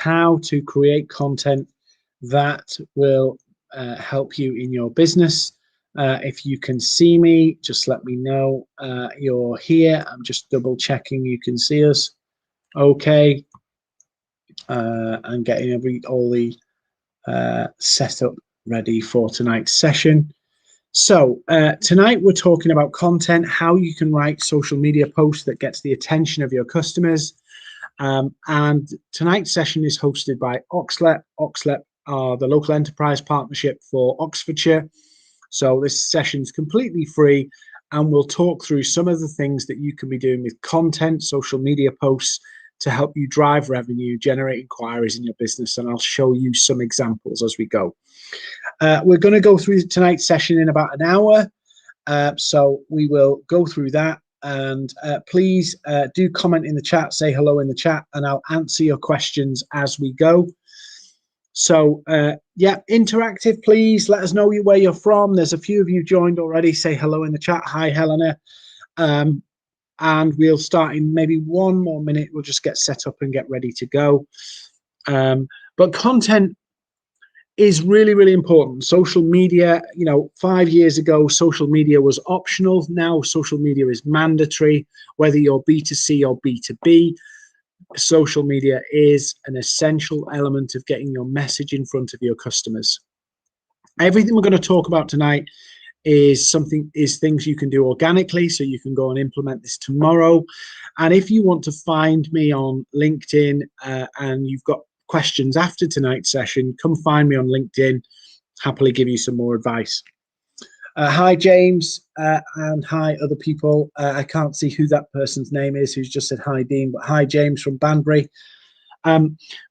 how to create content that will help you in your business. If you can see me, just let me know you're here. I'm just double checking you can see us. Okay. I'm getting all the setup ready for tonight's session. So tonight we're talking about content, how you can write social media posts that gets the attention of your customers. And tonight's session is hosted by OxLEP. OxLEP are the local enterprise partnership for Oxfordshire. So this session's completely free, and we'll talk through some of the things that you can be doing with content, social media posts, to help you drive revenue, generate inquiries in your business, and I'll show you some examples as we go. We're going to go through tonight's session in about an hour, so we will go through that, and please do comment in the chat, say hello in the chat, and I'll answer your questions as we go. So yeah, interactive, please let us know where you're from. There's a few of you joined already. Say hello in the chat. Hi, Helena. And we'll start in maybe 1 more minute. We'll just get set up and get ready to go. But content is really, really important. Social media, 5 years ago, social media was optional. Now social media is mandatory, whether you're B2C or B2B. Social media is an essential element of getting your message in front of your customers. Everything we're going to talk about tonight is things you can do organically, so you can go and implement this tomorrow. And if you want to find me on LinkedIn and you've got questions after tonight's session, come find me on LinkedIn. Happily give you some more advice. Hi, James, and hi, other people. I can't see who that person's name is who's just said hi, Dean, but hi, James from Banbury.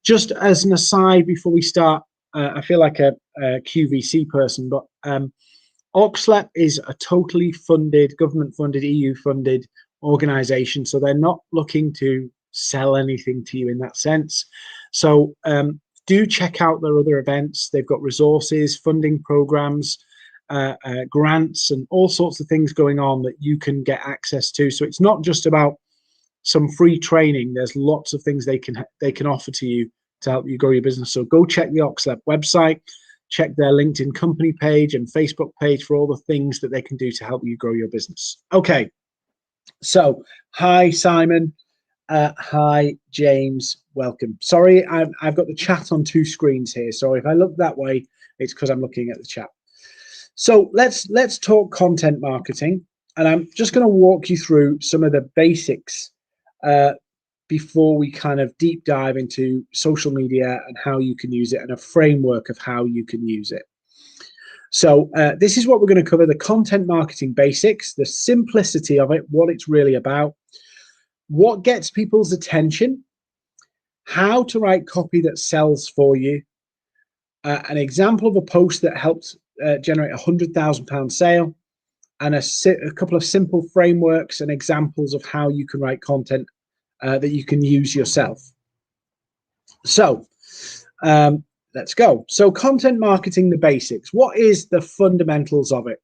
Just as an aside before we start, I feel like a QVC person, but OxLEP is a totally funded, government-funded, EU-funded organisation, so they're not looking to sell anything to you in that sense. So do check out their other events. They've got resources, funding programs, grants, and all sorts of things going on that you can get access to. So it's not just about some free training. There's lots of things they can offer to you to help you grow your business. So go check the OxLEP website, check their LinkedIn company page and Facebook page for all the things that they can do to help you grow your business. Okay, so hi, Simon. Hi, James. Welcome. Sorry, I've got the chat on 2 screens here. So if I look that way, it's because I'm looking at the chat. So let's talk content marketing, and I'm just going to walk you through some of the basics before we kind of deep dive into social media and how you can use it, and a framework of how you can use it. So this is what we're going to cover: the content marketing basics, the simplicity of it, what it's really about, what gets people's attention, how to write copy that sells for you, an example of a post that helped generate £100,000 sale, and a couple of simple frameworks and examples of how you can write content that you can use yourself. So let's go. So content marketing, the basics. What is the fundamentals of it?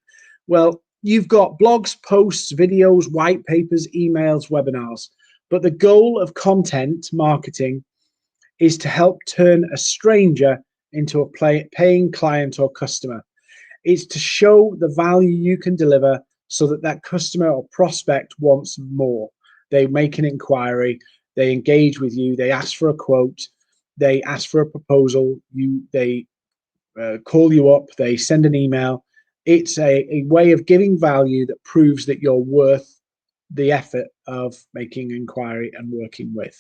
Well, you've got blogs, posts, videos, white papers, emails, webinars. But the goal of content marketing is to help turn a stranger into a paying client or customer. It's to show the value you can deliver so that that customer or prospect wants more. They make an inquiry, they engage with you, they ask for a quote, they ask for a proposal, they call you up, they send an email. It's a way of giving value that proves that you're worth the effort of making an inquiry and working with.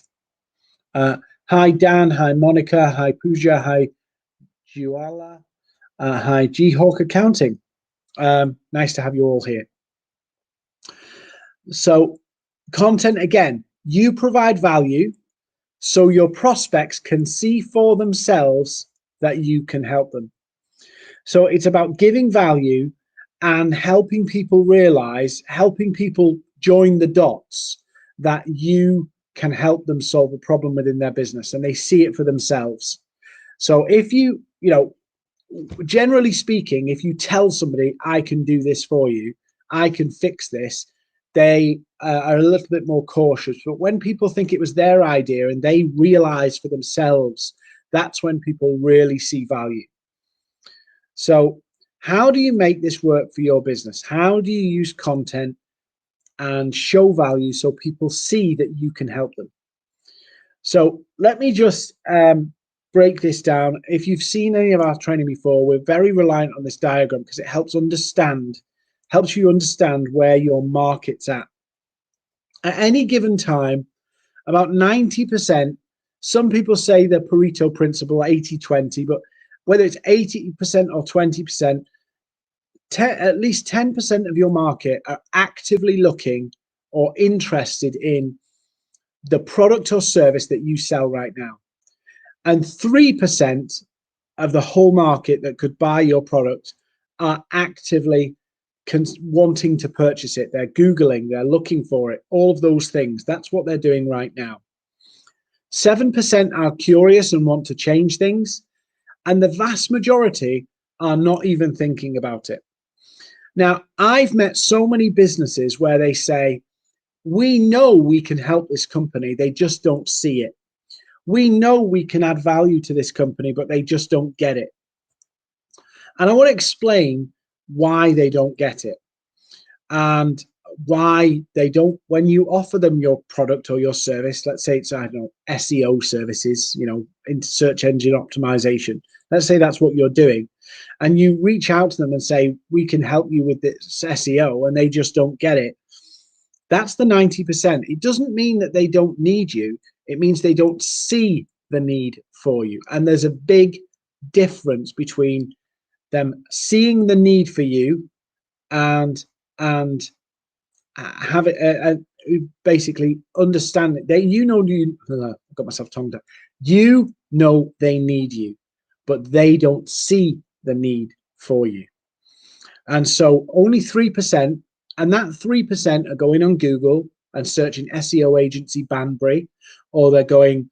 Hi, Dan. Hi, Monica. Hi, Pooja. Hi, Juala. Hi, G-Hawk Accounting. Nice to have you all here. So content, again, you provide value so your prospects can see for themselves that you can help them. So it's about giving value and helping people realize, helping people join the dots that you can help them solve a problem within their business, and they see it for themselves. So if you generally speaking, if you tell somebody, I can do this for you, I can fix this, they are a little bit more cautious. But when people think it was their idea and they realize for themselves, that's when people really see value. So how do you make this work for your business? How do you use content and show value so people see that you can help them? So let me just break this down. If you've seen any of our training before, we're very reliant on this diagram because it helps you understand where your market's at. At any given time, about 90%, some people say the Pareto principle, 80-20, but whether it's 80% or 20%, at least 10% of your market are actively looking or interested in the product or service that you sell right now. And 3% of the whole market that could buy your product are actively wanting to purchase it. They're Googling, they're looking for it, all of those things. That's what they're doing right now. 7% are curious and want to change things. And the vast majority are not even thinking about it. Now, I've met so many businesses where they say, we know we can help this company, they just don't see it. We know we can add value to this company, but they just don't get it. And I want to explain why they don't get it and why they don't, when you offer them your product or your service, let's say it's, I don't know, SEO services, you know, into search engine optimization. Let's say that's what you're doing. And you reach out to them and say, we can help you with this SEO, and they just don't get it. That's the 90%. It doesn't mean that they don't need you. It means they don't see the need for you. And there's a big difference between them seeing the need for you and have it basically understand it. Got myself tongued out. You know they need you, but they don't see the need for you. And so only 3%, and that 3% are going on Google and searching SEO agency Banbury, or they're going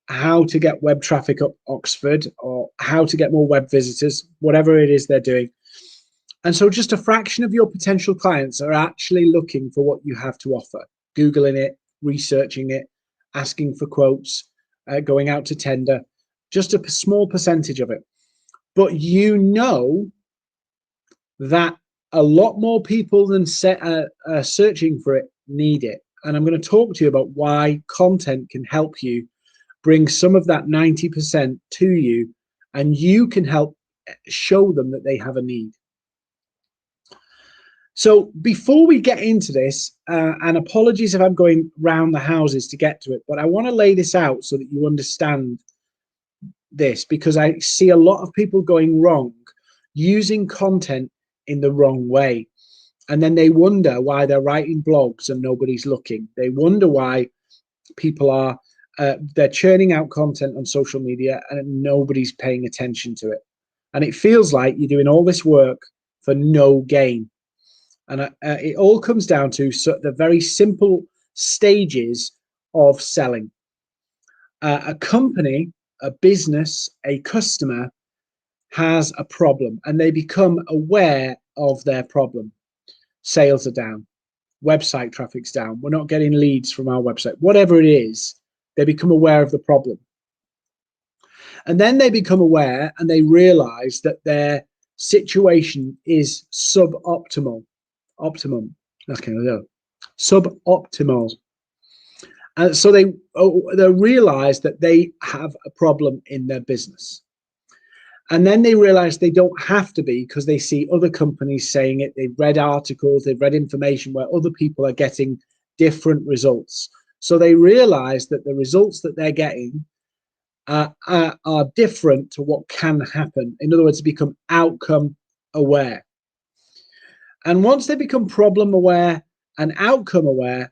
how to get web traffic up Oxford, or how to get more web visitors, whatever it is they're doing. And so just a fraction of your potential clients are actually looking for what you have to offer, Googling it, researching it, asking for quotes, going out to tender, just a small percentage of it. But you know that a lot more people than searching for it need it. And I'm going to talk to you about why content can help you bring some of that 90% to you, and you can help show them that they have a need. So before we get into this, and apologies if I'm going round the houses to get to it, but I want to lay this out so that you understand this, because I see a lot of people going wrong, using content in the wrong way. And then they wonder why they're writing blogs and nobody's looking. They wonder why people are, they're churning out content on social media and nobody's paying attention to it. And it feels like you're doing all this work for no gain. And it all comes down to the very simple stages of selling. A company, a business, a customer has a problem, and they become aware of their problem. Sales are down, website traffic's down, we're not getting leads from our website, whatever it is, they become aware of the problem. And then they become aware and they realize that their situation is suboptimal. Suboptimal. And so they realize that they have a problem in their business. And then they realize they don't have to be, because they see other companies saying it. They've read articles, they've read information where other people are getting different results. So they realize that the results that they're getting are different to what can happen. In other words, become outcome aware. And once they become problem aware and outcome aware,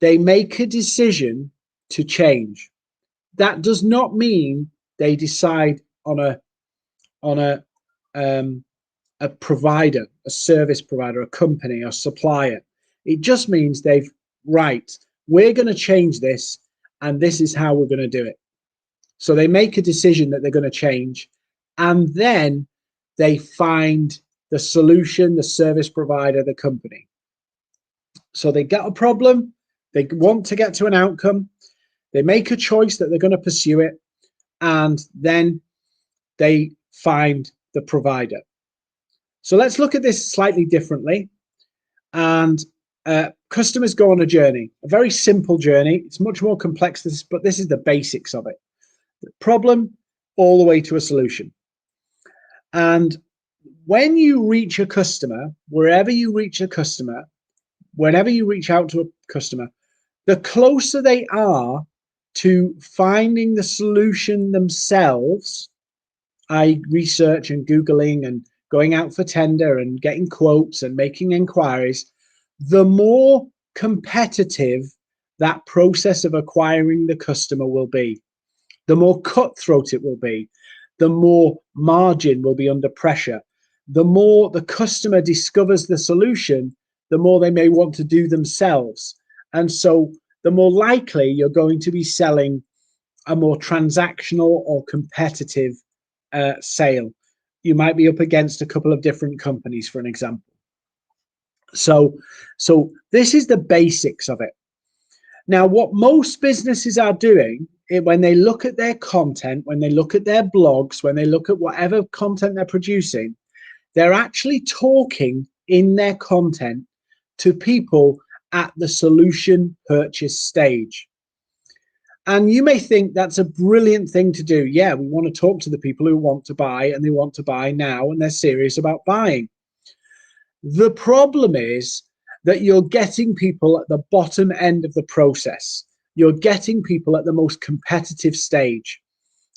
they make a decision to change. That does not mean they decide on a provider, a service provider, a company, a supplier. It just means we're going to change this, and this is how we're going to do it. So they make a decision that they're going to change, and then they find the solution, the service provider, the company. So they get a problem, they want to get to an outcome, they make a choice that they're going to pursue it, and then they find the provider. So let's look at this slightly differently. And customers go on a journey, a very simple journey. It's much more complex than this, but this is the basics of it. The problem all the way to a solution. And when you reach a customer, wherever you reach a customer, whenever you reach out to a customer, the closer they are to finding the solution themselves, i.e. research and Googling and going out for tender and getting quotes and making inquiries, the more competitive that process of acquiring the customer will be. The more cutthroat it will be, the more margin will be under pressure. The more the customer discovers the solution, the more they may want to do themselves. And so the more likely you're going to be selling a more transactional or competitive sale. You might be up against a couple of different companies, for an example. So this is the basics of it. Now, what most businesses are doing, when they look at their content, when they look at their blogs, when they look at whatever content they're producing, they're actually talking in their content to people at the solution purchase stage. And you may think that's a brilliant thing to do. Yeah, we want to talk to the people who want to buy, and they want to buy now, and they're serious about buying. The problem is that you're getting people at the bottom end of the process. You're getting people at the most competitive stage,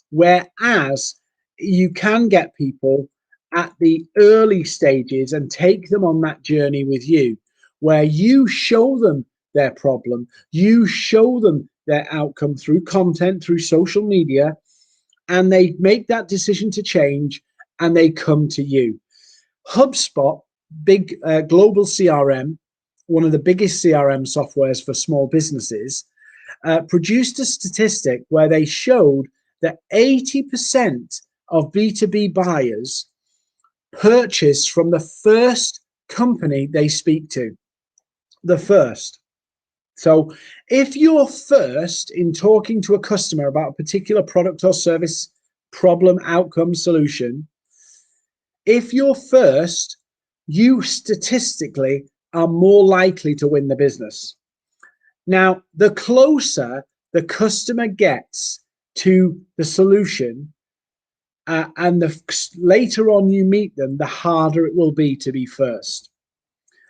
whereas you can get people at the early stages and take them on that journey with you, where you show them their problem, you show them their outcome through content, through social media, and they make that decision to change and they come to you. HubSpot, big global CRM, one of the biggest CRM softwares for small businesses, produced a statistic where they showed that 80% of B2B buyers purchase from the first company they speak to. The first. So if you're first in talking to a customer about a particular product or service, problem, outcome, solution, if you're first, you statistically are more likely to win the business. Now, the closer the customer gets to the solution, and the later on you meet them, the harder it will be to be first.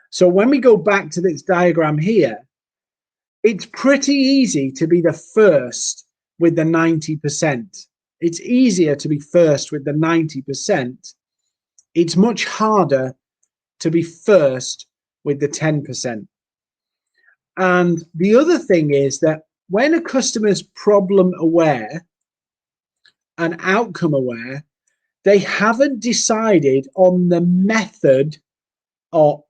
So when we go back to this diagram here, it's pretty easy to be the first with the 90%. It's easier to be first with the 90%. It's much harder to be first with the 10%. And the other thing is that when a customer is problem aware and outcome aware, they haven't decided on the method of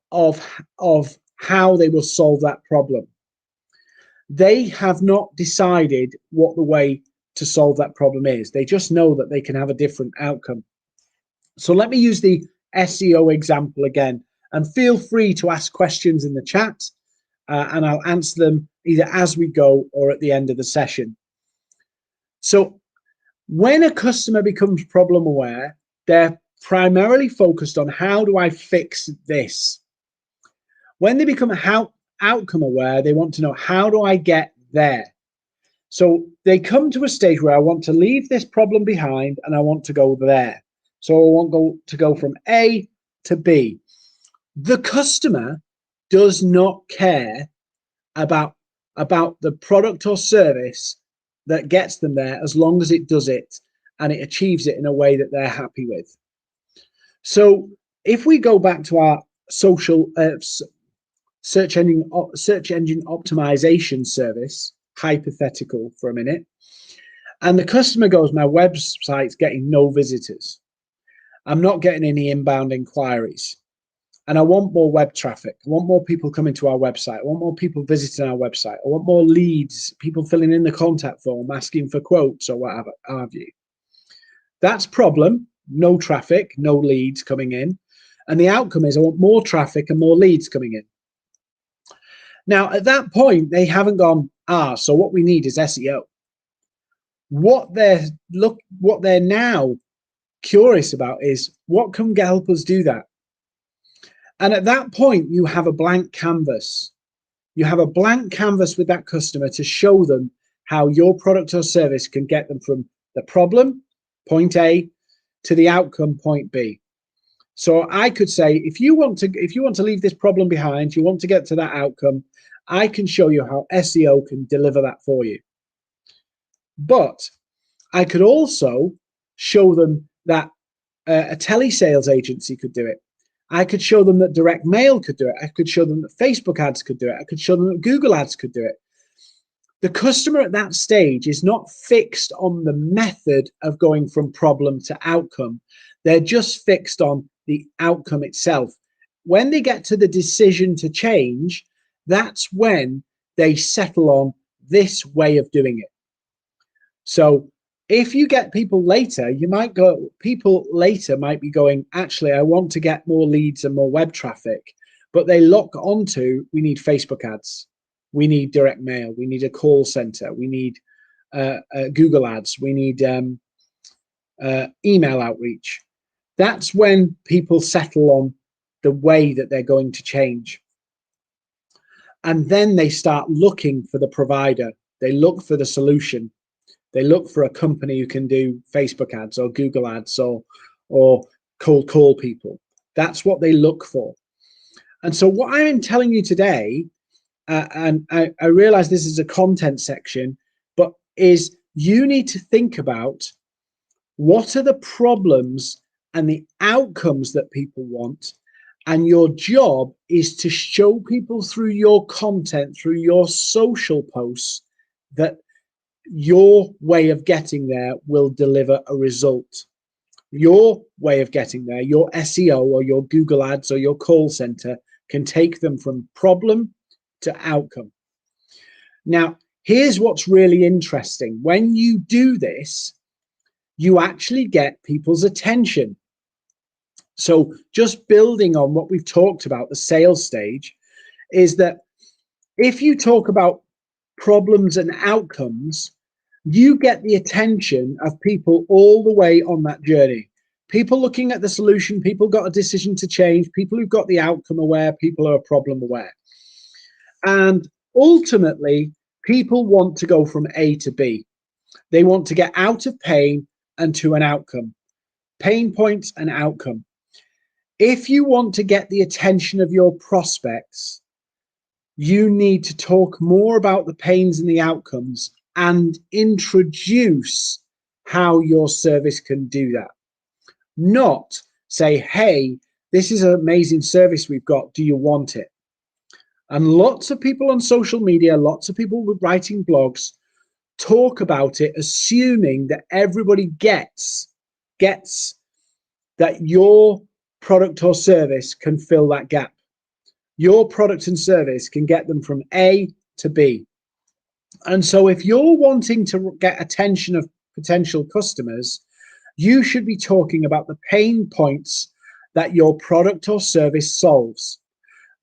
how they will solve that problem. They have not decided what the way to solve that problem is. They just know that they can have a different outcome. So let me use the SEO example again, and feel free to ask questions in the chat, and I'll answer them either as we go or at the end of the session. So when a customer becomes problem aware, they're primarily focused on how do I fix this? When they become outcome aware, they want to know how do I get there? So they come to a stage where I want to leave this problem behind and I want to go there. So I want to go from A to B. The customer does not care about the product or service that gets them there, as long as it does it and it achieves it in a way that they're happy with. So if we go back to our social search engine optimization service, hypothetical for a minute, and the customer goes, my website's getting no visitors. I'm not getting any inbound inquiries. And I want more web traffic. I want more people coming to our website. I want more people visiting our website. I want more leads, people filling in the contact form, asking for quotes or whatever have you. That's problem, no traffic, no leads coming in. And the outcome is I want more traffic and more leads coming in. Now, at that point, they haven't gone, so what we need is SEO. What they're now curious about is, what can help us do that? And at that point, you have a blank canvas. You have a blank canvas with that customer to show them how your product or service can get them from the problem, point A, to the outcome, point B. So I could say, if you want to leave this problem behind, you want to get to that outcome, I can show you how SEO can deliver that for you. But I could also show them that a telesales agency could do it. I could show them that direct mail could do it. I could show them that Facebook ads could do it. I could show them that Google ads could do it. The customer at that stage is not fixed on the method of going from problem to outcome. They're just fixed on the outcome itself. When they get to the decision to change, that's when they settle on this way of doing it. So if you get people later, people later might be going, actually, I want to get more leads and more web traffic, but they lock onto, we need Facebook ads, we need direct mail, we need a call center, we need Google ads, we need email outreach. That's when people settle on the way that they're going to change. And then they start looking for the provider. They look for the solution. They look for a company who can do Facebook ads or Google ads or cold call people. That's what they look for. And so what I'm telling you today, and I realize this is a content section, but is you need to think about what are the problems and the outcomes that people want. And your job is to show people through your content, through your social posts, that your way of getting there will deliver a result. Your way of getting there, your SEO or your Google ads or your call center, can take them from problem to outcome. Now, here's what's really interesting. When you do this, you actually get people's attention. So just building on what we've talked about, the sales stage, is that if you talk about problems and outcomes, you get the attention of people all the way on that journey. People looking at the solution, people got a decision to change, people who've got the outcome aware, people who are problem aware. And ultimately, people want to go from A to B. They want to get out of pain and to an outcome. Pain points and outcome. If you want to get the attention of your prospects, you need to talk more about the pains and the outcomes and introduce how your service can do that. Not say, hey, this is an amazing service we've got, do you want it? And lots of people on social media, lots of people with writing blogs talk about it, assuming that everybody gets that your product or service can fill that gap. Your product and service can get them from A to B. And so if you're wanting to get attention of potential customers, you should be talking about the pain points that your product or service solves.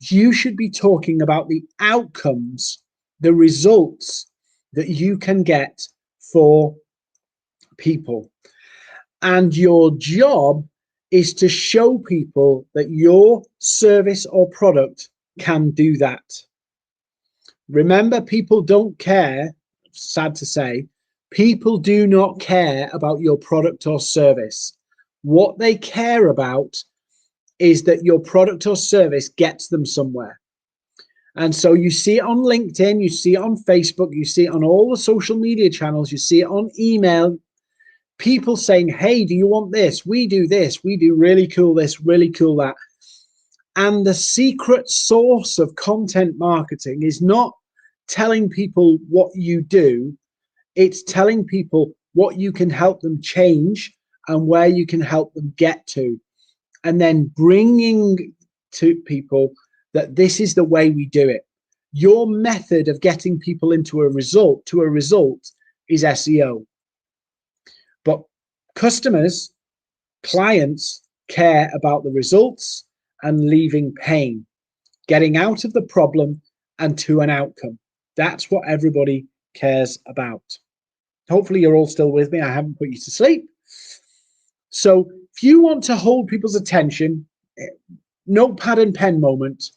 You should be talking about the outcomes, the results that you can get for people. And your job is to show people that your service or product can do that. Remember, people don't care, sad to say, people do not care about your product or service. What they care about is that your product or service gets them somewhere. And so you see it on LinkedIn, you see it on Facebook, you see it on all the social media channels, you see it on email, people saying, hey, do you want this? We do this, we do really cool this, really cool that. And the secret source of content marketing is not telling people what you do, it's telling people what you can help them change and where you can help them get to. And then bringing to people that this is the way we do it. Your method of getting people into a result is SEO. But customers, clients care about the results and leaving pain, getting out of the problem and to an outcome. That's what everybody cares about. Hopefully you're all still with me. I haven't put you to sleep. So if you want to hold people's attention, notepad and pen moment,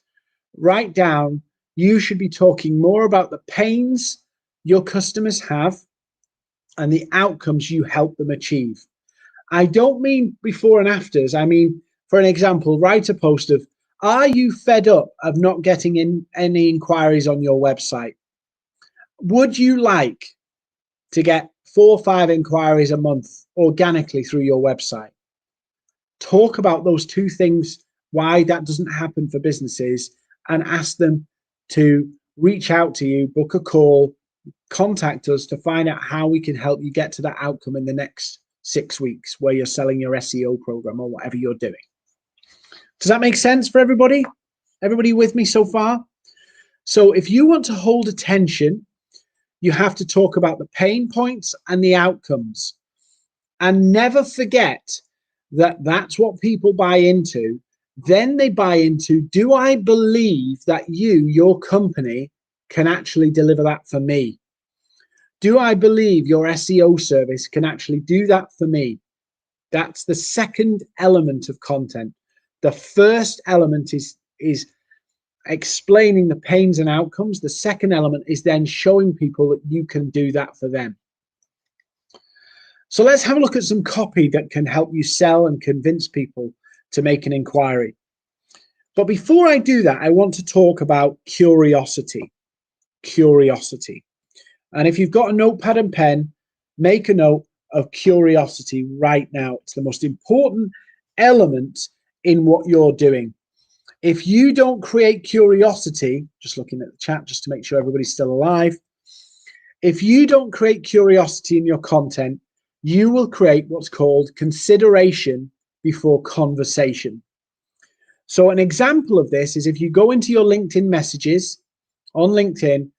write down, you should be talking more about the pains your customers have and the outcomes you help them achieve. I don't mean before and afters. I mean, for an example, write a post of, are you fed up of not getting in any inquiries on your website? Would you like to get 4 or 5 inquiries a month organically through your website? Talk about those two things, why that doesn't happen for businesses, and ask them to reach out to you, book a call, contact us to find out how we can help you get to that outcome in the next 6 weeks where you're selling your SEO program or whatever you're doing. Does that make sense for everybody? Everybody with me so far? So if you want to hold attention, you have to talk about the pain points and the outcomes. And never forget that that's what people buy into. Then they buy into, do I believe that you, your company, can actually deliver that for me? Do I believe your SEO service can actually do that for me? That's the second element of content. The first element is explaining the pains and outcomes. The second element is then showing people that you can do that for them. So let's have a look at some copy that can help you sell and convince people to make an inquiry. But before I do that, I want to talk about curiosity. Curiosity. And if you've got a notepad and pen, make a note of curiosity right now. It's the most important element in what you're doing. If you don't create curiosity, just looking at the chat just to make sure everybody's still alive. If you don't create curiosity in your content, you will create what's called consideration before conversation. So an example of this is if you go into your LinkedIn messages on LinkedIn,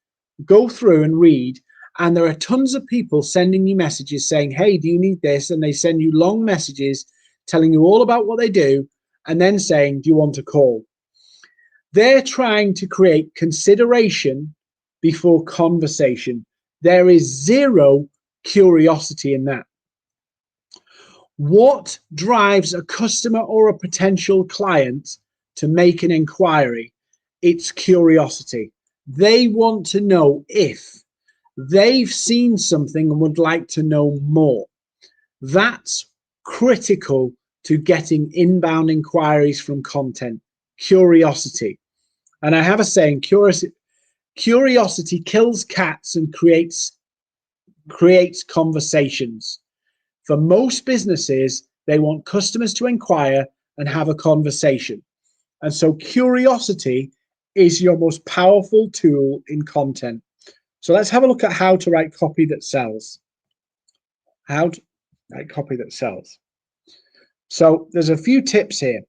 go through and read, and there are tons of people sending you messages saying, hey, do you need this? And they send you long messages telling you all about what they do and then saying, do you want a call? They're trying to create consideration before conversation. There is zero curiosity in that. What drives a customer or a potential client to make an inquiry? It's curiosity. They want to know if they've seen something and would like to know more. That's critical to getting inbound inquiries from content. Curiosity. And I have a saying, curiosity kills cats and creates conversations. For most businesses, they want customers to inquire and have a conversation. And so curiosity is your most powerful tool in content. So let's have a look at how to write copy that sells. How to write copy that sells. So there's a few tips here.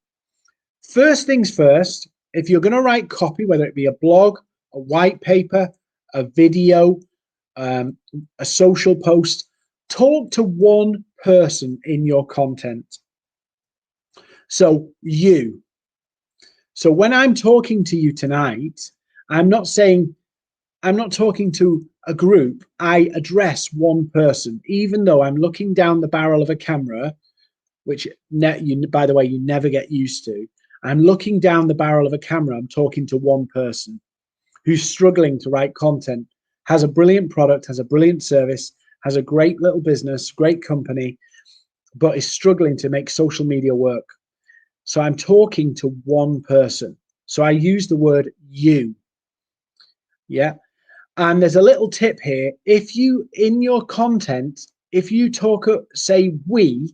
First things first, if you're going to write copy, whether it be a blog, a white paper, a video, a social post, talk to one person in your content. So you. So when I'm talking to you tonight, I'm not talking to a group. I address one person, even though I'm looking down the barrel of a camera, which by the way, you never get used to. I'm looking down the barrel of a camera. I'm talking to one person who's struggling to write content, has a brilliant product, has a brilliant service, has a great little business, great company, but is struggling to make social media work. So I'm talking to one person. So I use the word you. Yeah. And there's a little tip here. If you, in your content, if you talk, say we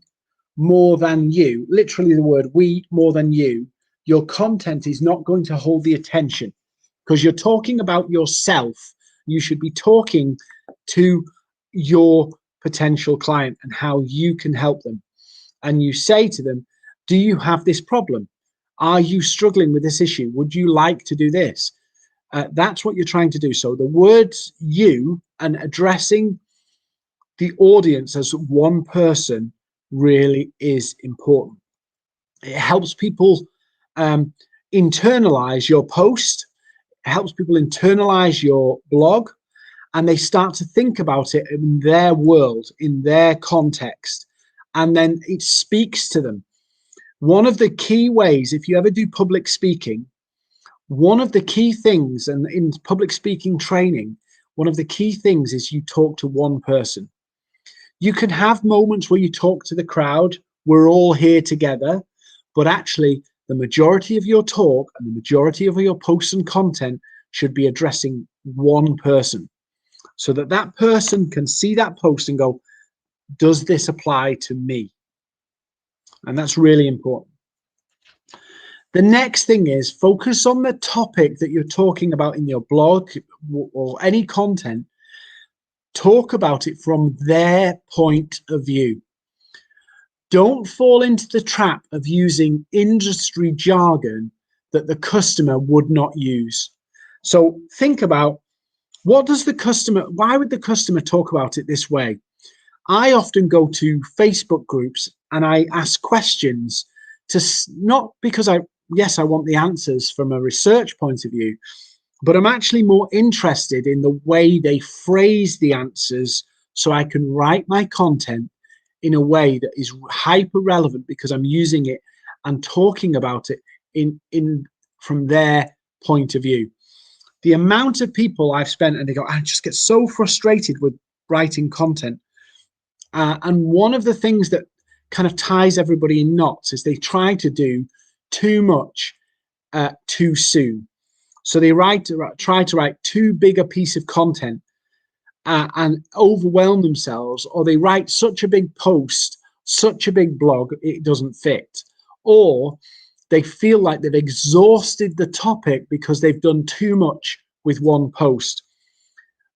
more than you, literally the word we more than you, your content is not going to hold the attention because you're talking about yourself. You should be talking to your potential client and how you can help them. And you say to them, do you have this problem? Are you struggling with this issue? Would you like to do this? That's what you're trying to do. So the words you and addressing the audience as one person really is important. It helps people internalize your post. It helps people internalize your blog, and they start to think about it in their world, in their context, and then it speaks to them. One of the key ways, if you ever do public speaking, one of the key things, and in public speaking training, one of the key things is you talk to one person. You can have moments where you talk to the crowd, we're all here together, but actually the majority of your talk and the majority of your posts and content should be addressing one person, so that that person can see that post and go, does this apply to me? And that's really important. The next thing is focus on the topic that you're talking about in your blog or any content. Talk about it from their point of view. Don't fall into the trap of using industry jargon that the customer would not use. So think about, what does the customer, why would the customer talk about it this way? I often go to Facebook groups and I ask questions to, not because yes, I want the answers from a research point of view, but I'm actually more interested in the way they phrase the answers, so I can write my content in a way that is hyper relevant because I'm using it and talking about it from their point of view. The amount of people I've spent, and they go, I just get so frustrated with writing content. And one of the things that kind of ties everybody in knots is they try to do too much too soon. So they try to write too big a piece of content and overwhelm themselves, or they write such a big post, such a big blog, it doesn't fit. Or they feel like they've exhausted the topic because they've done too much with one post.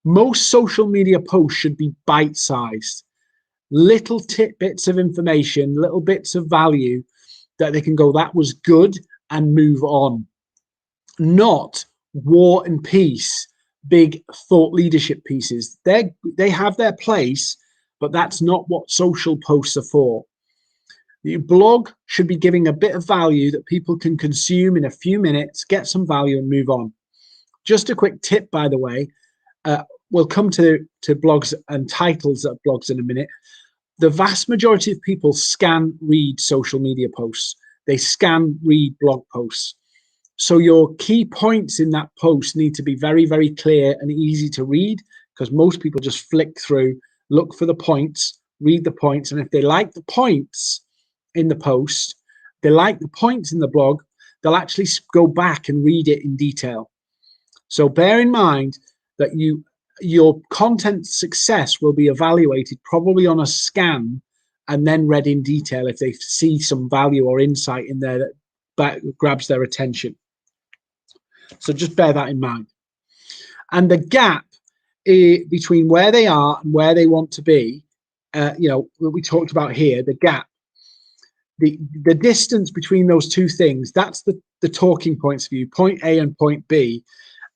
Most social media posts should be bite-sized, little tidbits of information, little bits of value that they can go, that was good, and move on. Not war and peace, big thought leadership pieces. They have their place, but that's not what social posts are for. Your blog should be giving a bit of value that people can consume in a few minutes, get some value and move on. Just a quick tip, by the way, we'll come to blogs and titles of blogs in a minute. The vast majority of people scan read social media posts. They scan read blog posts. So your key points in that post need to be very, very clear and easy to read, because most people just flick through, look for the points, read the points, and if they like the points in the post, they like the points in the blog, they'll actually go back and read it in detail. So bear in mind that your content success will be evaluated probably on a scan and then read in detail if they see some value or insight in there that grabs their attention. So just bear that in mind. And the gap between where they are and where they want to be, we talked about here, the gap, the distance between those two things, that's the talking points of view, point A and point B.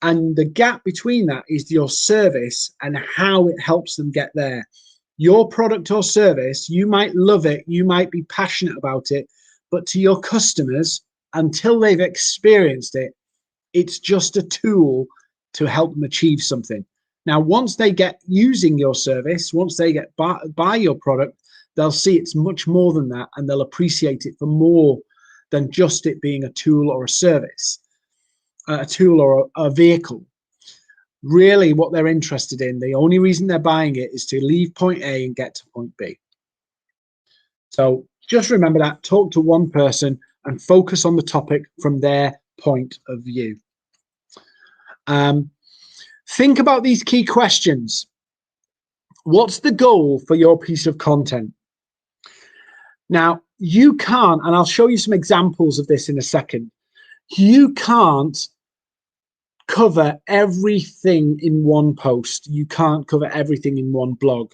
And the gap between that is your service and how it helps them get there. Your product or service, you might love it, you might be passionate about it, but to your customers, until they've experienced it, it's just a tool to help them achieve something. Now, once they get using your service, once they get buy your product, they'll see it's much more than that, and they'll appreciate it for more than just it being a tool or a service, a tool or a vehicle. Really what they're interested in, the only reason they're buying it is to leave point A and get to point B. So just remember that, talk to one person and focus on the topic from their point of view. Think about these key questions. What's the goal for your piece of content? Now, you can't, and I'll show you some examples of this in a second, you can't cover everything in one post. You can't cover everything in one blog.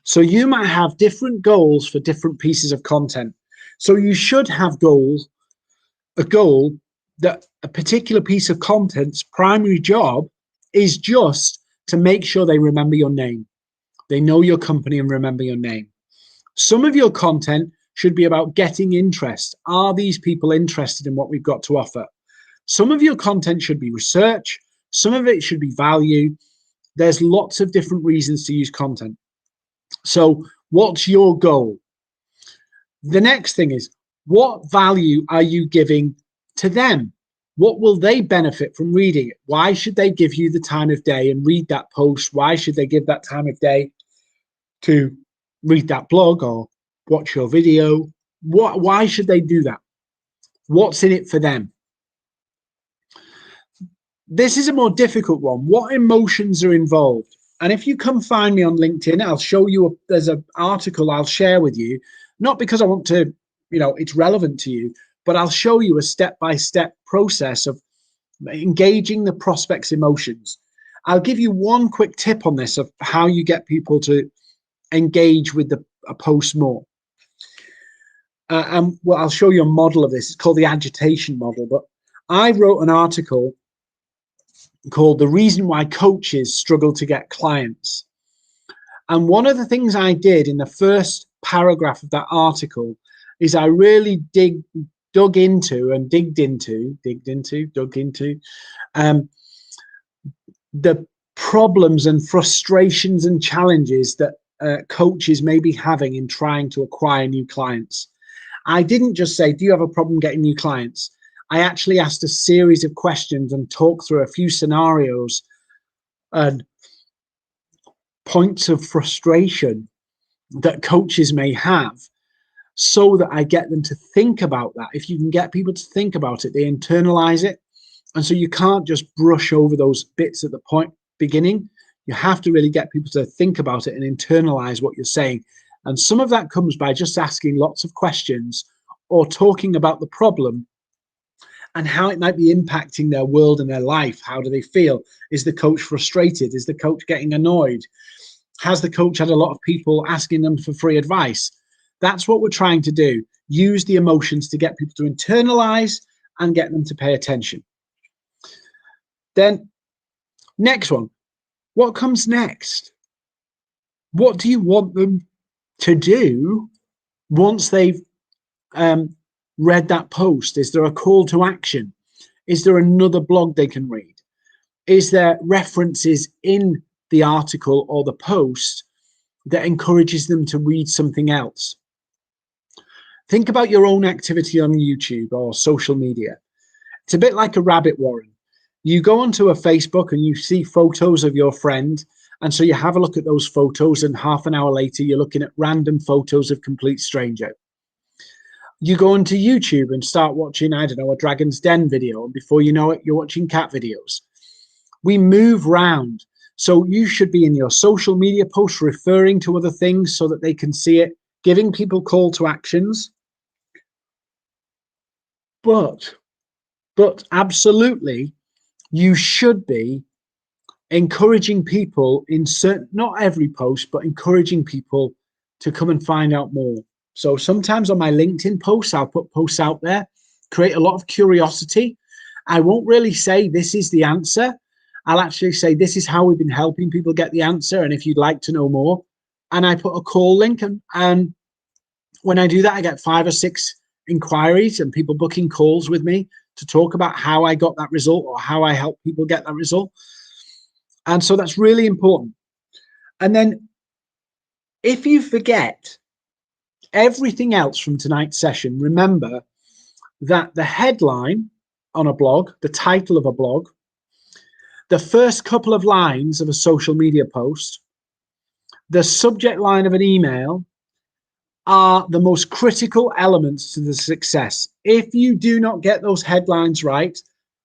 So you might have different goals for different pieces of content. So you should have a goal that a particular piece of content's primary job is just to make sure they remember your name. They know your company and remember your name. Some of your content should be about getting interest. Are these people interested in what we've got to offer? Some of your content should be research. Some of it should be value. There's lots of different reasons to use content. So what's your goal? The next thing is, what value are you giving to them? What will they benefit from reading it? Why should they give you the time of day and read that post? Why should they give that time of day to read that blog or watch your video? Why should they do that? What's in it for them? This is a more difficult one. What emotions are involved? And if you come find me on LinkedIn, I'll show you, there's an article I'll share with you, not because I want to, it's relevant to you, but I'll show you a step-by-step process of engaging the prospect's emotions. I'll give you one quick tip on this of how you get people to engage with a post more. And well, I'll show you a model of this. It's called the agitation model. But I wrote an article called "The Reason Why Coaches Struggle to Get Clients." And one of the things I did in the first paragraph of that article is I really dug into the problems and frustrations and challenges that coaches may be having in trying to acquire new clients. I didn't just say, do you have a problem getting new clients? I actually asked a series of questions and talked through a few scenarios and points of frustration that coaches may have, so that I get them to think about that. If you can get people to think about it, they internalize it. And so you can't just brush over those bits at the beginning. You have to really get people to think about it and internalize what you're saying. And some of that comes by just asking lots of questions or talking about the problem and how it might be impacting their world and their life. How do they feel? Is the coach frustrated? Is the coach getting annoyed? Has the coach had a lot of people asking them for free advice? That's what we're trying to do. Use the emotions to get people to internalize and get them to pay attention. Then, next one. What comes next? What do you want them to do once they've read that post? Is there a call to action? Is there another blog they can read? Is there references in the article or the post that encourages them to read something else? Think about your own activity on YouTube or social media. It's a bit like a rabbit warren. You go onto a Facebook and you see photos of your friend, and so you have a look at those photos, and half an hour later you're looking at random photos of complete stranger. You go into YouTube and start watching, I don't know, a Dragon's Den video, and before you know it, you're watching cat videos. We move round. So you should be in your social media posts referring to other things so that they can see it, giving people call to actions. But absolutely, you should be encouraging people in certain, not every post, but encouraging people to come and find out more. So sometimes on my LinkedIn posts, I'll put posts out there, create a lot of curiosity. I won't really say this is the answer. I'll actually say this is how we've been helping people get the answer, and if you'd like to know more. And I put a call link, and when I do that, I get 5 or 6 inquiries and people booking calls with me to talk about how I got that result or how I help people get that result. And so that's really important. And then if you forget everything else from tonight's session, remember that the headline on a blog, the title of a blog, the first couple of lines of a social media post, the subject line of an email are the most critical elements to the success. If you do not get those headlines right,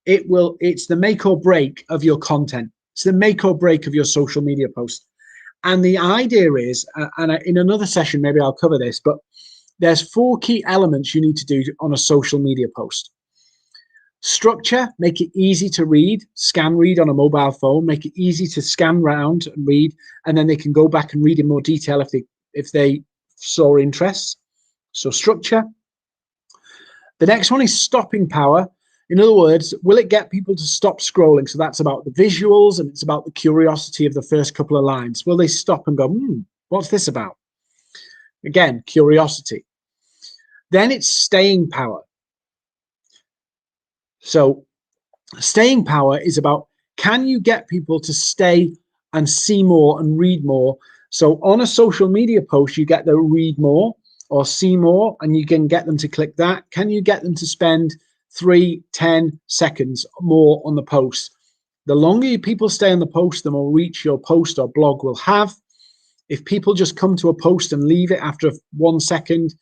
it's the make or break of your content. It's the make or break of your social media post. And the idea is, and in another session, maybe I'll cover this, but there's 4 key elements you need to do on a social media post. Structure, make it easy to read, scan read on a mobile phone, make it easy to scan around and read, and then they can go back and read in more detail if they saw interest. So structure. The next one is stopping power. In other words, will it get people to stop scrolling? So that's about the visuals, and it's about the curiosity of the first couple of lines. Will they stop and go, what's this about? Again, curiosity. Then it's staying power. So staying power is about can you get people to stay and see more and read more? So on a social media post, you get the read more or see more, and you can get them to click that. Can you get them to spend 3-10 seconds more on the post? The longer people stay on the post, the more reach your post or blog will have. If people just come to a post and leave it after 1 second,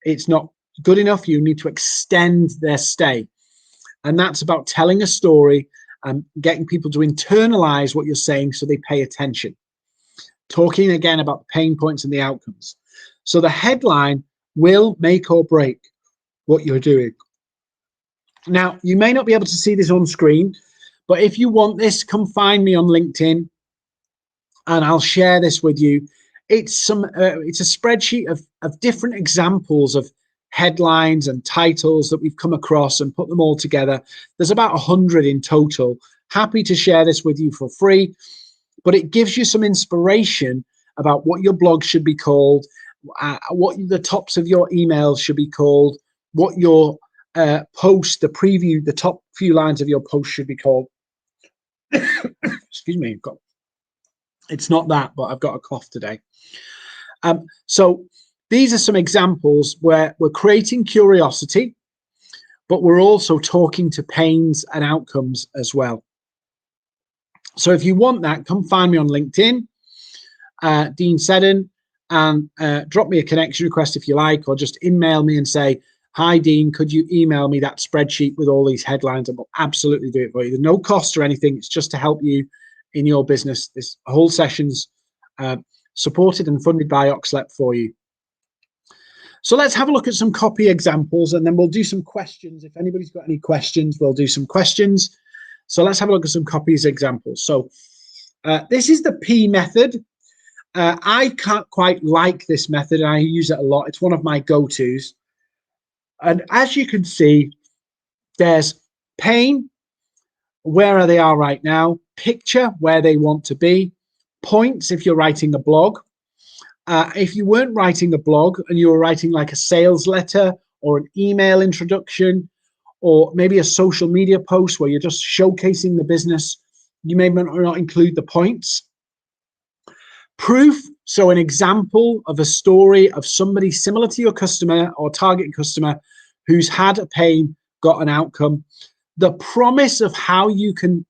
it's not good enough. You need to extend their stay. And that's about telling a story and getting people to internalize what you're saying so they pay attention. Talking again about the pain points and the outcomes. So the headline will make or break what you're doing. Now, you may not be able to see this on screen, but if you want this, come find me on LinkedIn and I'll share this with you. It's a spreadsheet of different examples of headlines and titles that we've come across and put them all together. There's about 100 in total. Happy to share this with you for free, but it gives you some inspiration about what your blog should be called, what the tops of your emails should be called, what your post, the preview, the top few lines of your post should be called. Excuse me, it's not that, but I've got a cough today. So these are some examples where we're creating curiosity, but we're also talking to pains and outcomes as well. So if you want that, come find me on LinkedIn, Dean Seddon, and drop me a connection request if you like, or just email me and say, hi, Dean, could you email me that spreadsheet with all these headlines? And we'll absolutely do it for you. There's no cost or anything. It's just to help you in your business. This whole session's supported and funded by OxLEP for you. So let's have a look at some copy examples, and then we'll do some questions. If anybody's got any questions, we'll do some questions. So let's have a look at some copies examples. So this is the P method. I can't quite like this method, and I use it a lot. It's one of my go-tos. And as you can see, there's pain, where they are right now, picture, where they want to be, points if you're writing a blog. If you weren't writing a blog and you were writing like a sales letter or an email introduction, or maybe a social media post where you're just showcasing the business, you may not include the points. Proof, so an example of a story of somebody similar to your customer or target customer who's had a pain, got an outcome. The promise of how you can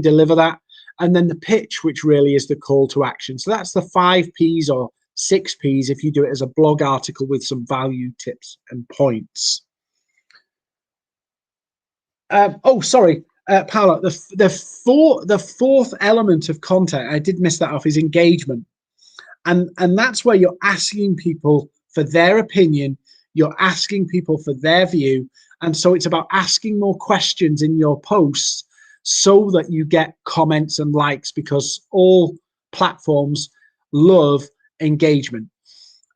deliver that, and then the pitch, which really is the call to action. So that's the 5 Ps or 6 Ps if you do it as a blog article with some value tips and points. Paula, the fourth element of content, I did miss that off, is engagement. And that's where you're asking people for their opinion, you're asking people for their view. And so it's about asking more questions in your posts so that you get comments and likes, because all platforms love engagement.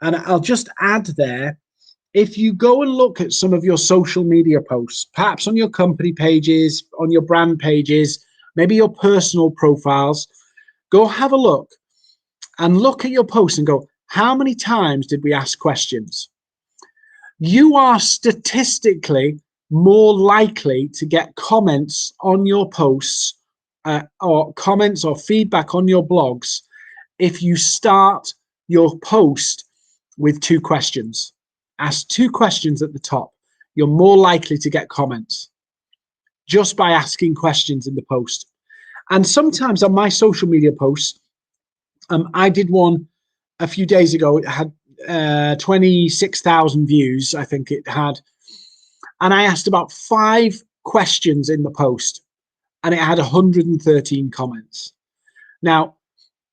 And I'll just add there, if you go and look at some of your social media posts, perhaps on your company pages, on your brand pages, maybe your personal profiles, go have a look and look at your posts and go, how many times did we ask questions? You are statistically more likely to get comments on your posts or comments or feedback on your blogs if you start your post with 2 questions. Ask 2 questions at the top. You're more likely to get comments just by asking questions in the post. And sometimes on my social media posts, I did one a few days ago. It had 26,000 views, I think it had. And I asked about 5 questions in the post, and it had 113 comments. Now,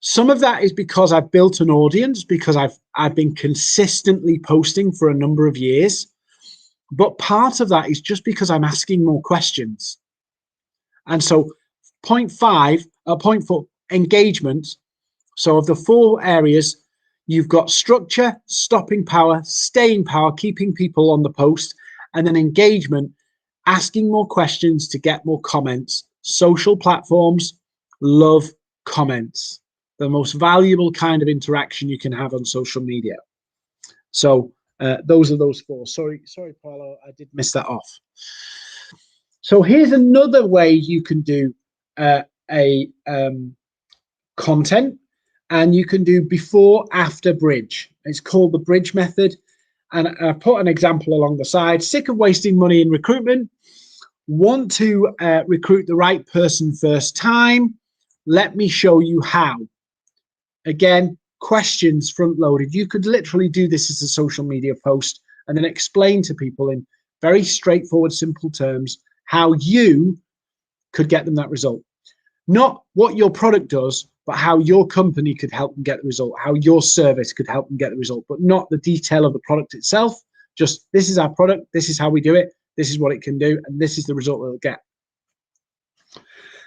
some of that is because I've built an audience, because I've been consistently posting for a number of years. But part of that is just because I'm asking more questions. And so point 4, engagement. So of the 4 areas, you've got structure, stopping power, staying power, keeping people on the post, and then engagement, asking more questions to get more comments. Social platforms love comments. The most valuable kind of interaction you can have on social media. So those are those 4. Sorry, Paulo, I did miss that off. So here's another way you can do a content, and you can do before after bridge. It's called the bridge method, and I put an example along the side. Sick of wasting money in recruitment, want to recruit the right person first time, let me show you how. Again, questions front loaded. You could literally do this as a social media post and then explain to people in very straightforward, simple terms how you could get them that result. Not what your product does, but how your company could help them get the result, how your service could help them get the result, but not the detail of the product itself. Just, this is our product, this is how we do it, this is what it can do, and this is the result it'll get.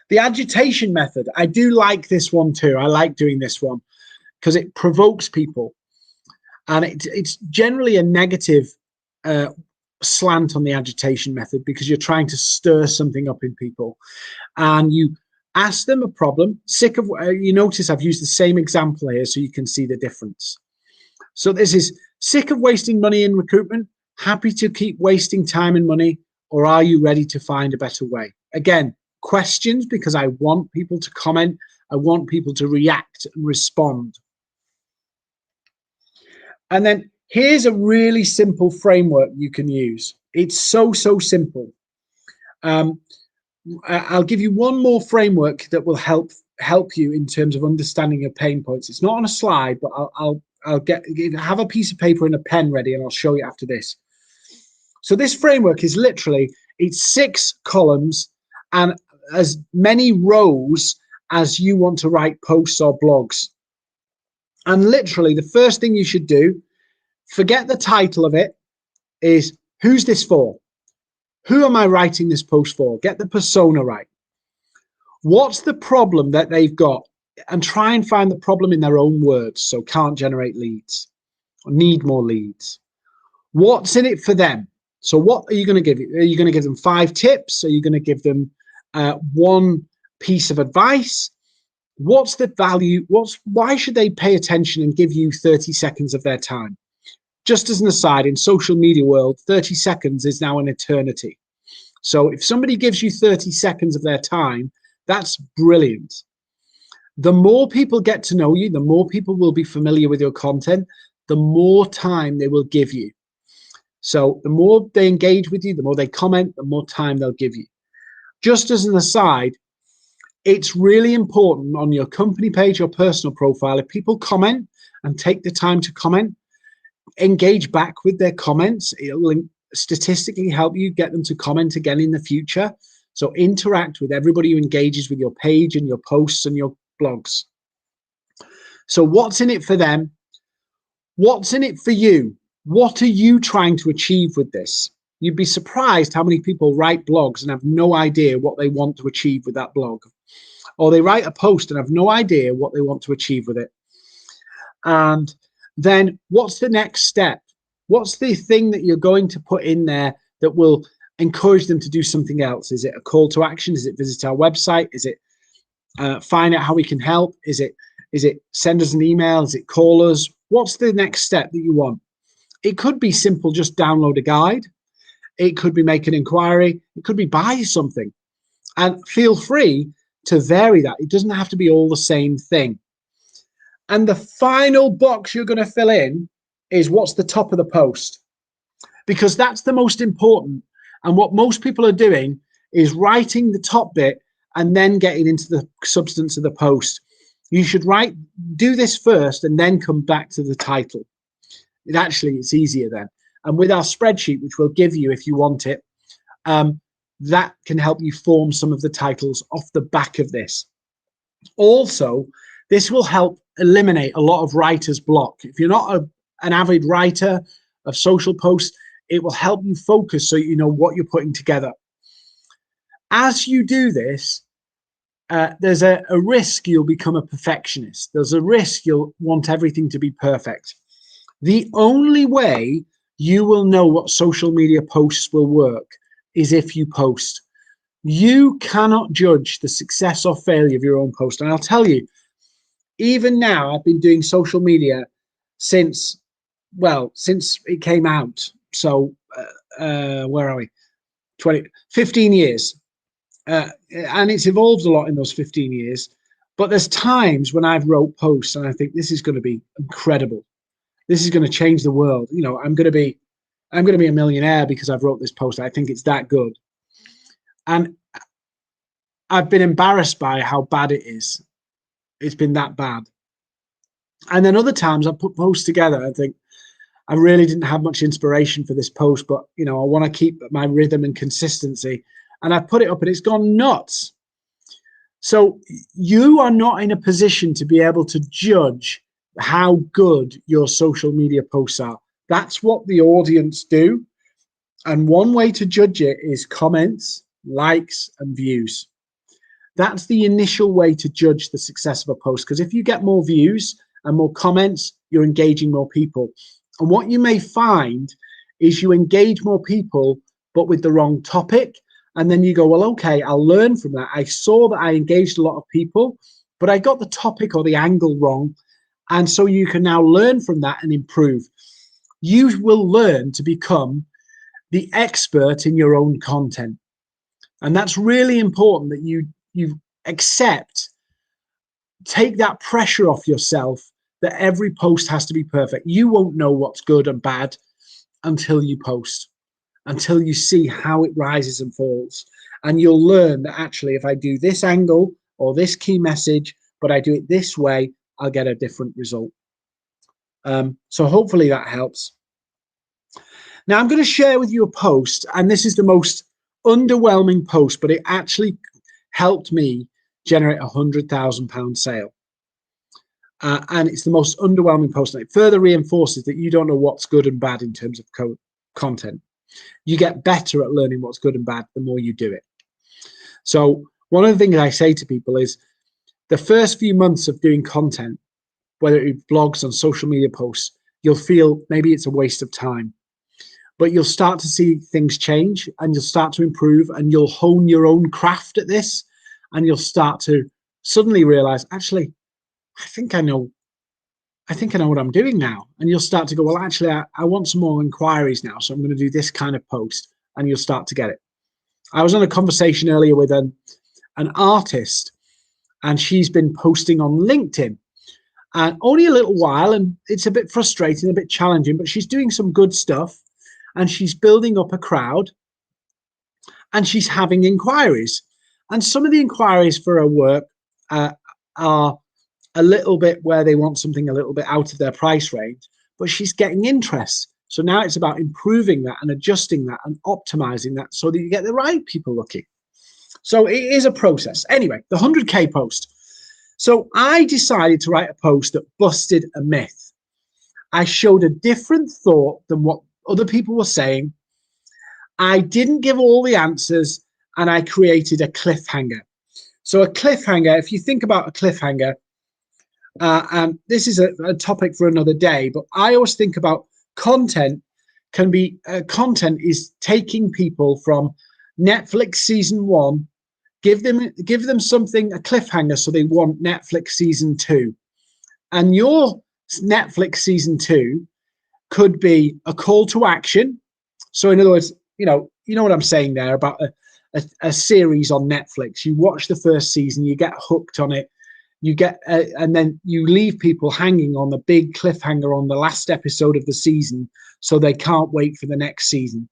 The agitation method, I do like this one too. I like doing this one because it provokes people, and it's generally a negative slant on the agitation method, because you're trying to stir something up in people, and you ask them a problem. Sick of, you notice I've used the same example here so you can see the difference. So this is sick of wasting money in recruitment, happy to keep wasting time and money, or are you ready to find a better way? Again, questions, because I want people to comment. I want people to react and respond. And then here's a really simple framework you can use. It's so simple. I'll give you one more framework that will help you in terms of understanding your pain points. It's not on a slide, but I'll have a piece of paper and a pen ready, and I'll show you after this. So this framework is literally, it's 6 columns and as many rows as you want to write posts or blogs. And literally the first thing you should do, forget the title of it, is who's this for? Who am I writing this post for? Get the persona right. What's the problem that they've got? And try and find the problem in their own words. So can't generate leads or need more leads. What's in it for them? So what are you going to give? Are you going to give them 5 tips? Are you going to give them 1 piece of advice? What's the value? Why should they pay attention and give you 30 seconds of their time? Just as an aside, in social media world, 30 seconds is now an eternity. So if somebody gives you 30 seconds of their time, that's brilliant. The more people get to know you, the more people will be familiar with your content, the more time they will give you. So the more they engage with you, the more they comment, the more time they'll give you. Just as an aside, it's really important on your company page or personal profile, if people comment and take the time to comment, engage back with their comments. It'll statistically help you get them to comment again in the future. So interact with everybody who engages with your page and your posts and your blogs. So what's in it for them? What's in it for you? What are you trying to achieve with this? You'd be surprised how many people write blogs and have no idea what they want to achieve with that blog. Or they write a post and have no idea what they want to achieve with it. And then what's the next step? What's the thing that you're going to put in there that will encourage them to do something else? Is it a call to action? Is it visit our website? Is it find out how we can help? Is it send us an email? Is it call us? What's the next step that you want? It could be simple, just download a guide. It could be make an inquiry. It could be buy something. And feel free to vary that. It doesn't have to be all the same thing. And the final box you're going to fill in is what's the top of the post, because that's the most important. And what most people are doing is writing the top bit and then getting into the substance of the post. You should do this first and then come back to the title. It's easier then. And with our spreadsheet, which we'll give you if you want it, that can help you form some of the titles off the back of this. Also, this will help eliminate a lot of writer's block. If you're not an avid writer of social posts, it will help you focus so you know what you're putting together. As you do this, there's a risk you'll become a perfectionist. There's a risk you'll want everything to be perfect. The only way you will know what social media posts will work is if you post. You cannot judge the success or failure of your own post. And I'll tell you, even now, I've been doing social media since it came out. So where are we? 15 years. and it's evolved a lot in those 15 years. But there's times when I've wrote posts and I think this is going to be incredible. This is going to change the world. You know, I'm going to be a millionaire because I've wrote this post. I think it's that good. And I've been embarrassed by how bad it is. It's been that bad. And then other times I put posts together. I think I really didn't have much inspiration for this post, but you know, I want to keep my rhythm and consistency. And I put it up and it's gone nuts. So you are not in a position to be able to judge how good your social media posts are. That's what the audience do. And one way to judge it is comments, likes, and views. That's the initial way to judge the success of a post. Because if you get more views and more comments, you're engaging more people. And what you may find is you engage more people, but with the wrong topic. And then you go, well, okay, I'll learn from that. I saw that I engaged a lot of people, but I got the topic or the angle wrong. And so you can now learn from that and improve. You will learn to become the expert in your own content. And that's really important that you accept, take that pressure off yourself that every post has to be perfect. You won't know what's good and bad until you post, until you see how it rises and falls. And you'll learn that actually, if I do this angle or this key message, but I do it this way, I'll get a different result. So hopefully that helps. Now I'm going to share with you a post, and this is the most underwhelming post, but it actually helped me generate £100,000 sale. And it's the most underwhelming post, and it further reinforces that you don't know what's good and bad in terms of content. You get better at learning what's good and bad the more you do it. So one of the things I say to people is the first few months of doing content, whether it be blogs and social media posts, you'll feel maybe it's a waste of time, but you'll start to see things change and you'll start to improve and you'll hone your own craft at this, and you'll start to suddenly realize, actually, I think I know what I'm doing now. And you'll start to go, well, actually, I want some more inquiries now, so I'm going to do this kind of post, and you'll start to get it. I was on a conversation earlier with an artist, and she's been posting on LinkedIn. And only a little while, and it's a bit frustrating, a bit challenging, but she's doing some good stuff, and she's building up a crowd, and she's having inquiries. And some of the inquiries for her work are a little bit where they want something a little bit out of their price range, but she's getting interest. So now it's about improving that and adjusting that and optimizing that so that you get the right people looking. So it is a process. Anyway, the 100K post. So I decided to write a post that busted a myth. I showed a different thought than what other people were saying. I didn't give all the answers, and I created a cliffhanger. So a cliffhanger, if you think about a cliffhanger, and this is a topic for another day, but I always think about content can be, content is taking people from Netflix season 1, give them something, a cliffhanger, so they want Netflix season 2. And your Netflix season 2 could be a call to action. So in other words, you know what I'm saying there about a series on Netflix. You watch the first season, you get hooked on it, you get and then you leave people hanging on the big cliffhanger on the last episode of the season, so they can't wait for the next season.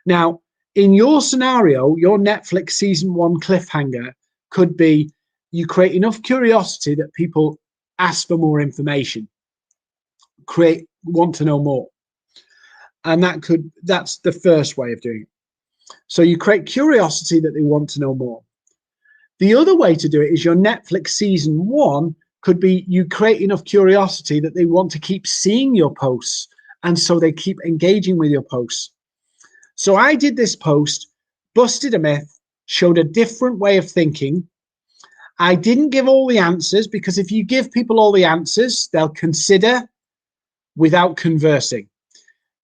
Now, in your scenario, your Netflix season 1 cliffhanger could be you create enough curiosity that people ask for more information, want to know more. And that's the first way of doing it. So you create curiosity that they want to know more. The other way to do it is your Netflix season 1 could be you create enough curiosity that they want to keep seeing your posts, and so they keep engaging with your posts. So I did this post, busted a myth, showed a different way of thinking. I didn't give all the answers, because if you give people all the answers, they'll consider without conversing.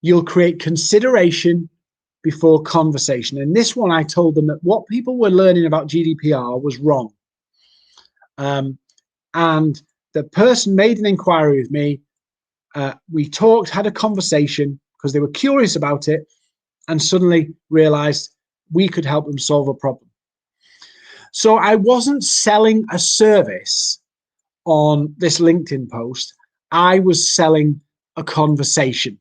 You'll create consideration before conversation. And this one, I told them that what people were learning about GDPR was wrong. And the person made an inquiry with me. We talked, had a conversation, because they were curious about it, and suddenly realized we could help them solve a problem. So I wasn't selling a service on this LinkedIn post. I was selling a conversation.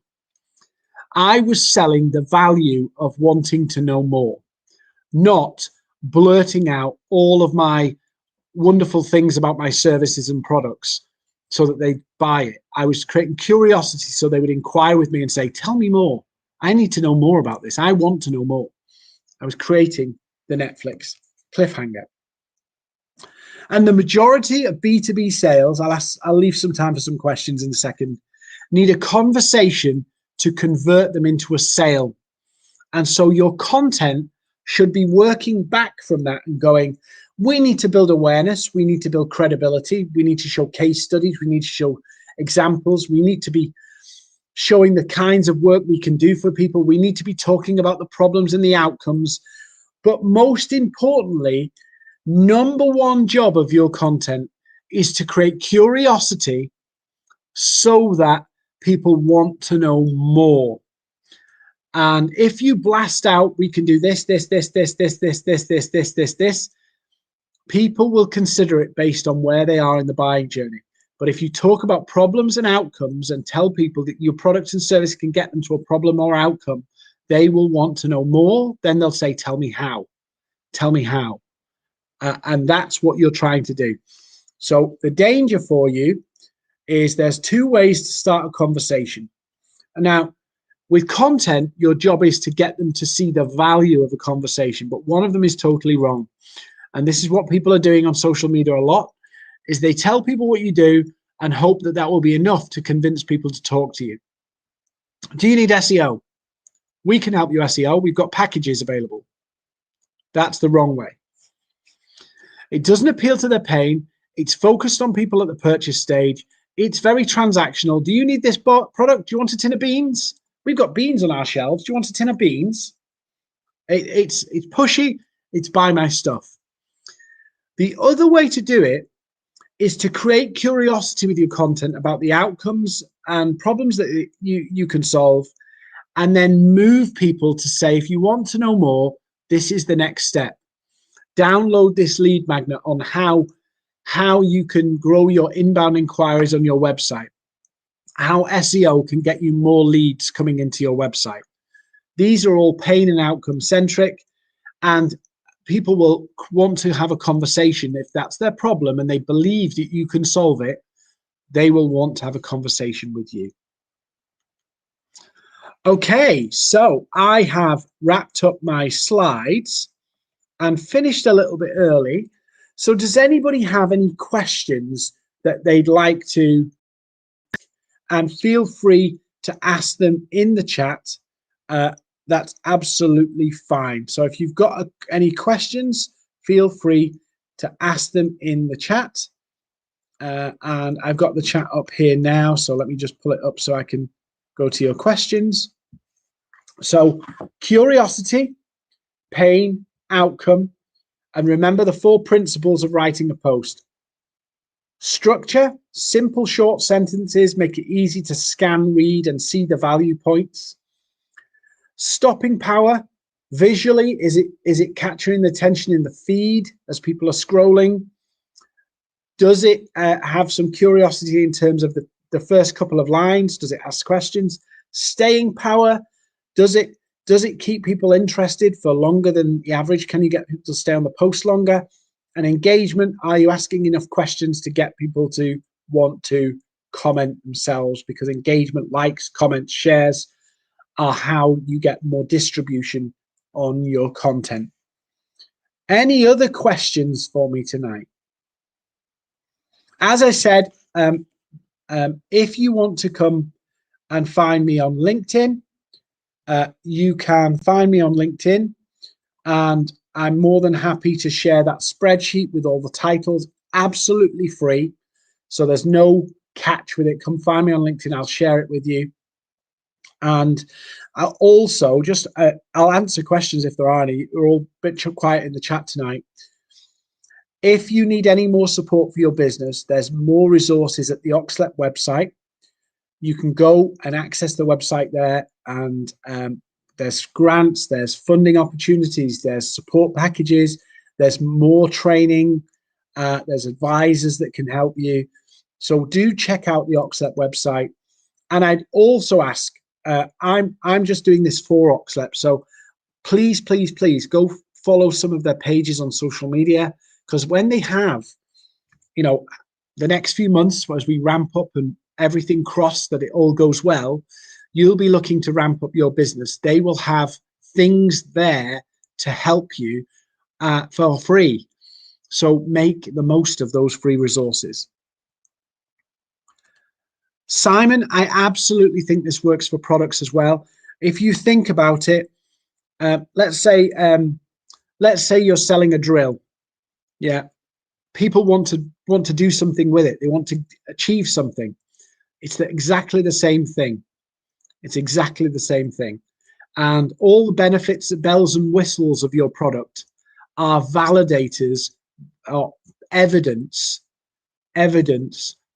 I was selling the value of wanting to know more, not blurting out all of my wonderful things about my services and products so that they buy it. I was creating curiosity so they would inquire with me and say, tell me more. I need to know more about this. I want to know more. I was creating the Netflix cliffhanger. And the majority of B2B sales, I'll leave some time for some questions in a second, need a conversation to convert them into a sale. And so your content should be working back from that and going, we need to build awareness. We need to build credibility. We need to show case studies. We need to show examples. We need to be showing the kinds of work we can do for people. We need to be talking about the problems and the outcomes. But most importantly, number one job of your content is to create curiosity so that people want to know more. And if you blast out, we can do this, people will consider it based on where they are in the buying journey. But if you talk about problems and outcomes and tell people that your product and service can get them to a problem or outcome, they will want to know more. Then they'll say, tell me how, tell me how. And that's what you're trying to do. So the danger for you is there's two ways to start a conversation. Now, with content, your job is to get them to see the value of a conversation, but one of them is totally wrong. And this is what people are doing on social media a lot, is they tell people what you do and hope that that will be enough to convince people to talk to you. Do you need SEO? We can help you SEO. We've got packages available. That's the wrong way. It doesn't appeal to their pain. It's focused on people at the purchase stage. It's very transactional. Do you need this product? Do you want a tin of beans? We've got beans on our shelves. Do you want a tin of beans? It's pushy. It's buy my stuff. The other way to do it is to create curiosity with your content about the outcomes and problems that you can solve, and then move people to say, if you want to know more, this is the next step. Download this lead magnet on how you can grow your inbound inquiries on your website, how SEO can get you more leads coming into your website. These are all pain and outcome centric, and people will want to have a conversation. If that's their problem and they believe that you can solve it, they will want to have a conversation with you. Okay, so I have wrapped up my slides and finished a little bit early. So does anybody have any questions that they'd like to, and feel free to ask them in the chat. That's absolutely fine. So if you've got any questions, feel free to ask them in the chat. And I've got the chat up here now, so let me just pull it up so I can go to your questions. So curiosity, pain, outcome, and remember the 4 principles of writing a post. Structure, simple short sentences, make it easy to scan, read, and see the value points. Stopping power, visually, is it capturing the attention in the feed as people are scrolling? Does it have some curiosity in terms of the first couple of lines? Does it ask questions? Staying power, does it keep people interested for longer than the average? Can you get people to stay on the post longer? And engagement, are you asking enough questions to get people to want to comment themselves? Because engagement, likes, comments, shares are how you get more distribution on your content. Any other questions for me tonight? As I said, if you want to come and find me on LinkedIn, you can find me on LinkedIn, and I'm more than happy to share that spreadsheet with all the titles, absolutely free. So there's no catch with it. Come find me on LinkedIn. I'll share it with you. And I'll also just, I'll answer questions if there are any. We're all a bit quiet in the chat tonight. If you need any more support for your business, there's more resources at the OxLEP website. You can go and access the website there, and there's grants, there's funding opportunities, there's support packages, There's more training. There's advisors that can help you. So do check out the OxLEP website. And I'd also ask, I'm just doing this for OxLEP. So please, please, please go follow some of their pages on social media, because when they have, you know, the next few months as we ramp up and everything crossed that it all goes well, you'll be looking to ramp up your business. They will have things there to help you for free. So make the most of those free resources. Simon, I absolutely think this works for products as well. If you think about it, let's say you're selling a drill. Yeah, people want to do something with it. They want to achieve something. It's exactly the same thing. It's exactly the same thing. And all the benefits, the bells and whistles of your product are validators or evidence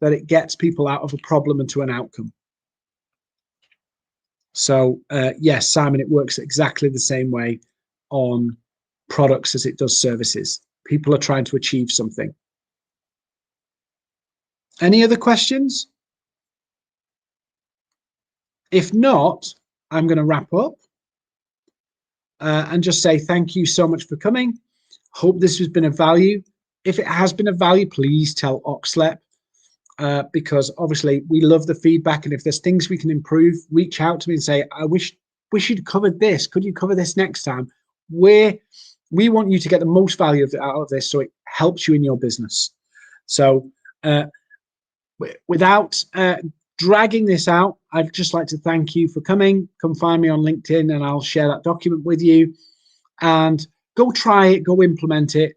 that it gets people out of a problem and to an outcome. So yes, Simon, it works exactly the same way on products as it does services. People are trying to achieve something. Any other questions? If not, I'm going to wrap up and just say thank you so much for coming. Hope this has been of value. If it has been of value, please tell OxLEP, because obviously we love the feedback. And if there's things we can improve, reach out to me and say, I wish you'd covered this. Could you cover this next time? We want you to get the most value out of this so it helps you in your business. So without dragging this out, I'd just like to thank you for coming. Come find me on LinkedIn and I'll share that document with you. And go try it, go implement it.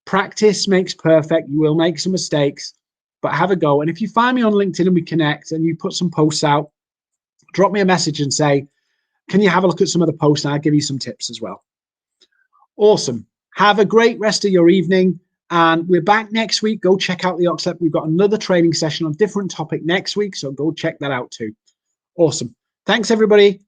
Practice makes perfect. You will make some mistakes, but have a go. And if you find me on LinkedIn and we connect and you put some posts out, drop me a message and say, can you have a look at some of the posts and I'll give you some tips as well. Awesome. Have a great rest of your evening. And we're back next week. Go check out the OxLEP. We've got another training session on a different topic next week. So go check that out too. Awesome. Thanks, everybody.